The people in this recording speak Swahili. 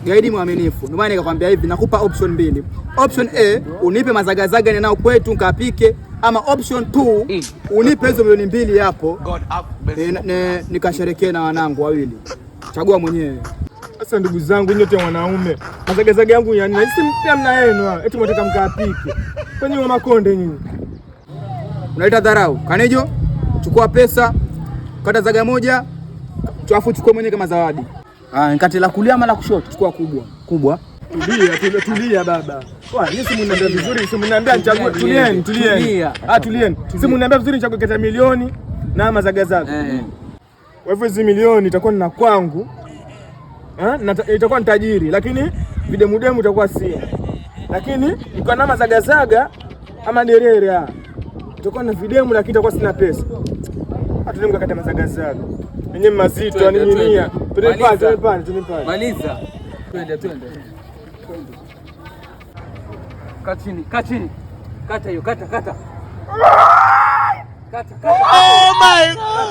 gaidi mwaminifu. Ndio maana nikakwambia hivi, nakupa option mbili. Option A, unipe mazagazaga ninao kwetu nikapike, ama option 2 unipe hizo milioni 2 hapo nikasherekee na wanangu wawili. Chagua mwenyewe. Sasa ndugu zangu nyote wanaume, mazagazaga yangu ya nini? Sisi mna yenu eti mtaka mkapike. Kwenye wa makonde nyinyi. Unaleta dharau. Kanejo, chukua pesa, kata zaga moja, alafu chukua mwenyewe kama zawadi. Nikate la kulia ama la kushoto? Chukua kubwa. Kubwa. Tulia baba. Wewe si mniambia vizuri, si mniambia nichague. Tulieni. Tulieni. Si mniambia vizuri nichague kata milioni na mazagazaga. Kwa hivyo hizo milioni itakuwa ni kwangu. Itakuwa ni tajiri, lakini videmudemu itakuwa si. Lakini iko na mazagazaga ama derere itakuwa na videmu, lakini itakuwa sina pesa. Hatunemka kata mazagazaga. Yenye mazito anininia. Tunipande. Maliza. Twende. Kaa chini. Kata hiyo, kata. Oh my God.